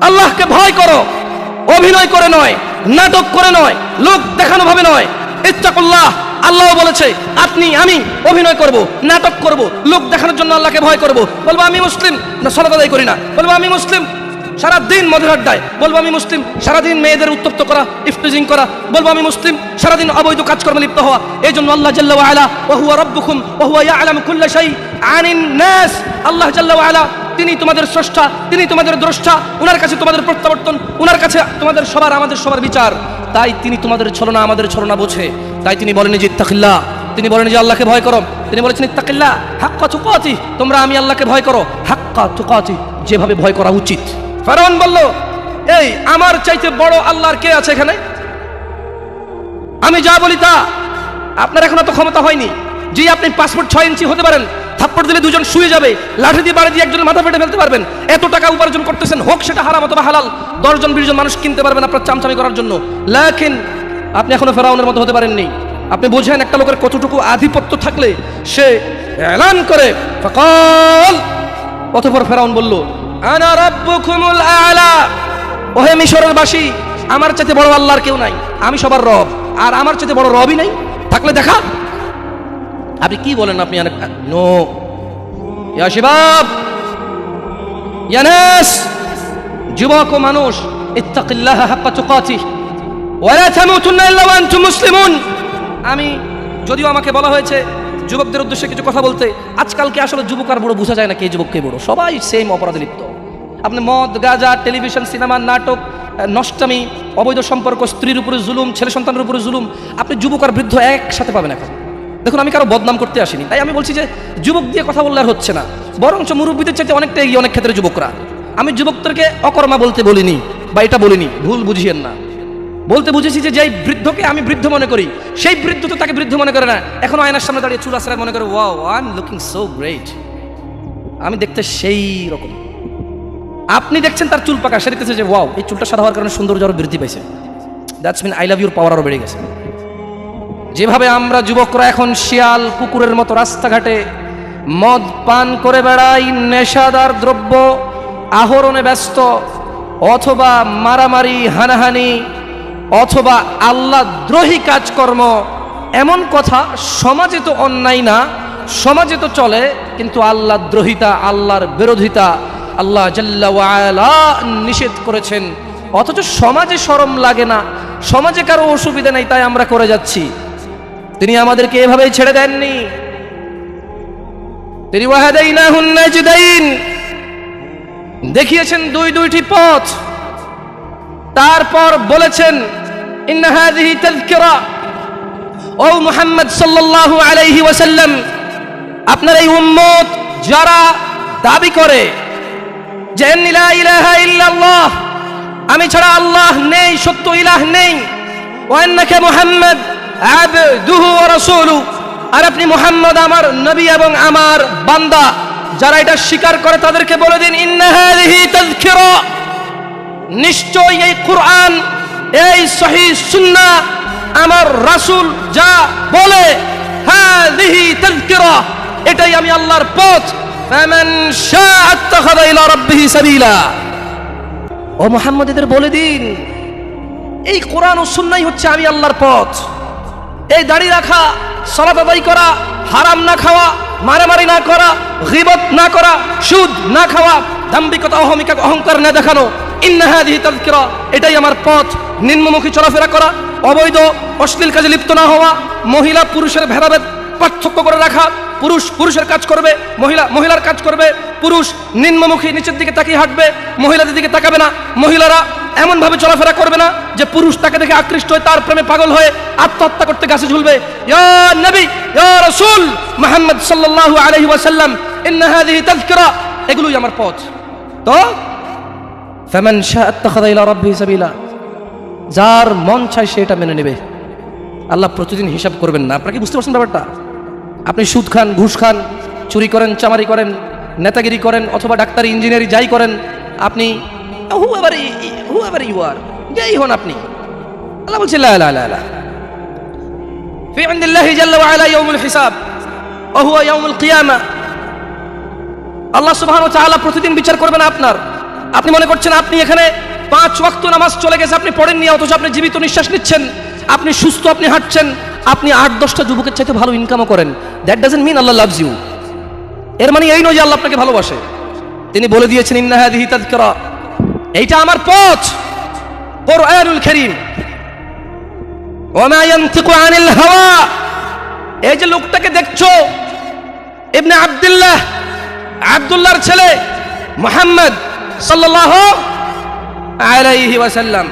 আল্লাহকে ভয় করো, অভিনয় করে নয়, নাটক করে নয়, লোক দেখানো ভাবে নয়। ইত্তাকুল্লাহ, আল্লাহ বলেছে আপনি আমি অভিনয় করব, নাটক করব, লোক দেখানোর জন্য আল্লাহকে ভয় করব। বলবো আমি মুসলিম, না সালাত আদায় করি না। বলবো আমি মুসলিম, সারাদিন মদের আড্ডায়। বলবো আমি মুসলিম, সারাদিন মেয়েদের উত্তপ্ত করা, ইফতিজিং করা। বলবো আমি মুসলিম, সারাদিন অবৈধ কাজকর্মে লিপ্ত হওয়া। এই জন্য আল্লাহ জাল্লা ওয়া আলা ওয়া হুয়া রাব্বুকুম ওয়া হুয়া ইয়ালামু কুল্লা শাই আনিন নাস, আল্লাহ জাল্লা ওয়া আলা তিনি তোমাদের স্রষ্টা, তিনি তোমাদের দ্রষ্টা, উনার কাছে তোমাদের প্রত্যাবর্তন, উনার কাছে তোমাদের সবার আমাদের সবার বিচার। তাই তিনি তোমাদের ছলনা আমাদের ছলনা বোঝে। তাই তিনি বলেন যে ইত্তাকিল্লাহ, তিনি বলেন যে আল্লাহকে ভয় করো। তিনি বলেছেন ইত্তাকিল্লাহ হাক্কা তুকাতি, তোমরা আমি আল্লাহকে ভয় করো হাক্কা তুকাতি, যেভাবে ভয় করা উচিত। ফেরাউন বলল, এই আমার চাইতে বড় আল্লাহর কে আছে এখানে? আমি যা বলি তা। আপনার এখন এত ক্ষমতা হয়নি যে আপনি পাসপোর্ট 6 ইঞ্চি হতে পারেন, থাপ্পড় দিলে দুজন শুয়ে যাবে, লাঠি দিয়ে বাড়ি দিয়ে একজনের মাথা ফেটে ফেলতে পারবেন। এত টাকা উপার্জন করতেছেন, হোক সেটা হারাম অথবা হালাল, 10 জন 20 জন মানুষ কিনতে পারবেন আপনার চামচামি করার জন্য। লেকিন আপনি এখনো ফেরাউনের মতো হতে পারেননি। আপনি বোঝেন একটা লোকের কতটুকু আধিপত্য থাকলে সে এলান করে ফাকাল। অতঃপর ফেরাউন বলল, আনা রাব্বুকুমুল আ'লা, ওহে মিশরের বাসী, আমার চাইতে বড় আল্লাহর কেউ নাই, আমি সবার রব, আর আমার চাইতে বড় রবই নাই। থাকলে দেখা। আপনি কি বলেন? আপনি নো ইয়া শাবাব ইয়া নাস, যুবক ও মানুষ, ইত্তাকিল্লাহ হাক্কা তুকাতিহ ওয়া লা তামুতুন্না ইল্লা ওয়া আনতুম মুসলিমুন। আমি যদিও আমাকে বলা হয়েছে যুবকদের উদ্দেশ্যে কিছু কথা বলতে, আজকালকে আসলে যুবক আর বড় বোঝা যায় না, কে যুবক কে বড়, সবাই সেম অপরাধে লিপ্ত। আপনি মদ, গাঁজা, টেলিভিশন, সিনেমা, নাটক, নষ্টামি, অবৈধ সম্পর্ক, স্ত্রীর উপরে জুলুম, ছেলে সন্তানের উপরে জুলুম, আপনি যুবক আর বৃদ্ধ একসাথে পাবেন এখন। দেখুন, আমি কারো বদনাম করতে আসিনি, তাই আমি বলছি যে যুবক দিয়ে কথা বললে আর হচ্ছে না, বরঞ্চ মুরব্বীদের চাইতে অনেকটা এগিয়ে অনেক ক্ষেত্রে যুবকরা। আমি যুবকদেরকে অকর্মা বলতে বলিনি বা এটা বলিনি, ভুল বুঝিয়েন না। বলতে বুঝেছি যে যেই বৃদ্ধকে আমি বৃদ্ধ মনে করি, সেই বৃদ্ধ তো তাকে বৃদ্ধ মনে করে না। এখন আয়নার সামনে দাঁড়িয়ে চুল আশ্রয় মনে করে, wow I am looking so great, আমি দেখতে সেই রকম। আপনি দেখছেন তার চুল পাকা, সে দেখতেছে যে ওয়াও এই চুলটা সাদা হওয়ার কারণে সৌন্দর্য আরো বৃদ্ধি পাইছে। That's mean I love your power আরো বেড়ে গেছে। যেভাবে আমরা যুবকরা এখন শিয়াল কুকুরের মতো রাস্তাঘাটে মদ পান করে বেড়াই, নেশাদার দ্রব্য আহরণে ব্যস্ত, অথবা মারামারি, হানাহানি, অথবা আল্লাহ দ্রোহী কাজকর্ম, এমন কথা সমাজে তো অন্যায় না, সমাজে তো চলে, কিন্তু আল্লাহ দ্রোহিতা, আল্লাহর বিরোধিতা আল্লাহ জাল্লা ওয়া আলা নিষেধ করেছেন। অথচ সমাজে শরম লাগে না, সমাজে কারো অসুবিধা নেই, তাই আমরা করে যাচ্ছি। তিনি আমাদেরকে এভাবেই ছেড়ে দেননি। তিনি ওয়াহাদাইনাহুন নাজদাইন দেখিয়েছেন দুইটি পথ। তারপর বলেছেন ইন্না হাযিহি তাযকিরা, ও মুহাম্মদ সাল্লাল্লাহু আলাইহি ওয়াসাল্লাম, আপনার এই উম্মত যারা দাবি করে যে লা ইলাহা ইল্লাল্লাহ, আমি ছাড়া আল্লাহ নেই, সত্য ইলাহ নেই, ওয়া আন্নাকা মুহাম্মদ আবদুহু ওয়া রাসূলুহু, আর আপনি মুহাম্মদ আমার নবী এবং আমার বান্দা, যারা এটা স্বীকার করে তাদেরকে বলে দিন ইন্না হাযিহি তাযকিরা, নিশ্চয় এই কুরআন, এই সহিহ সুন্নাহ, আমার রাসূল যা বলে, হাযিহি তাযকিরা, এটাই আমি আল্লাহর পথ। ফামান শাআ আত্তাখাযা ইলা রাব্বিহি সাবিলা। ও মুহাম্মদ, এদের বলে দিন এই কোরআন ও সুন্নাহই হচ্ছে আমি আল্লাহর পথ। এই দাড়ি রাখা, সালাত আদায় করা, হারাম না খাওয়া, মারামারি না করা, গীবত না করা, সুদ না খাওয়া, দাম্ভিকতা, অহংকার না দেখানো, ইন্না হাযিহি তাযকিরা, এটাই আমার পথ। নিম্নমুখী চলাফেরা করা, অবৈধ অশ্লীল কাজে লিপ্ত না হওয়া, মহিলা পুরুষের ভেদাভেদ পার্থক্য করে রাখা, পুরুষ পুরুষের কাজ করবে, মহিলা মহিলার কাজ করবে, পুরুষ নিম্নমুখী নিচের দিকে তাকিয়ে হাঁটবে, মহিলাদের দিকে তাকাবে না, মহিলারা এমন ভাবে চলাফেরা করবে না যে পুরুষ তাকে দেখে আকৃষ্ট হয়ে তার প্রেমে পাগল হয়ে আত্মহত্যা করতে গাছে ঝুলবে। ইয়া নবী, ইয়া রাসূল মুহাম্মদ সাল্লাল্লাহু আলাইহি ওয়াসাল্লাম, ইন্না হাযিহি তাযকিরা, এগুলোই আমার পথ। তো ফামান শাআ আত্তাখাযা ইলা রাব্বিহি সাবিলা, যার মন চায় সে এটা মেনে নেবে। আল্লাহ প্রতিদিন হিসাব করবেন না। আপনারা কি বুঝতে পারছেন ব্যাপারটা? আপনি সুদ খান, ঘুষ খান, চুরি করেন, চামারি করেন, নেতাগিরি করেন, অথবা ডাক্তারি, ইঞ্জিনিয়ারিং যাই করেন, আপনি whoever you are, যাই হন আপনি, আল্লাহ বলছে লা লা লা লা ফি ইনদিল্লাহি জাল্লা ওয়া আলা ইয়াউমুল হিসাব ওয়া হুয়া ইয়াউমুল কিয়ামা। আল্লাহ সুবহানাহু ওয়া তাআলা প্রতিদিন বিচার করবেন আপনার। আপনি মনে করছেন আপনি এখানে 5 ওয়াক্ত নামাজ চলে গেছে, আপনি পড়েননি, অথচ আপনি জীবিত নিঃশ্বাস নিচ্ছেন, আপনি সুস্থ, আপনি হাঁটছেন, আপনি 8-10টা যুবকের চাইতে ভালো ইনকামও করেন। That doesn't mean Allah loves you. এর মানে এই নয় যে আল্লাহ আপনাকে ভালোবাসে। তিনি বলে দিয়েছেন ইন্না হাযিহি তাযকিরা, এইটা আমার পথ, কুরআনুল কারীম। ওয়া মা ইয়ানতিকু আনিল হাওয়া, এই যে লোকটাকে দেখছো ইবনে আব্দুল্লাহ, আব্দুল্লাহর ছেলে মুহাম্মদ সাল্লাল্লাহু আলাইহি ওয়াসাল্লাম,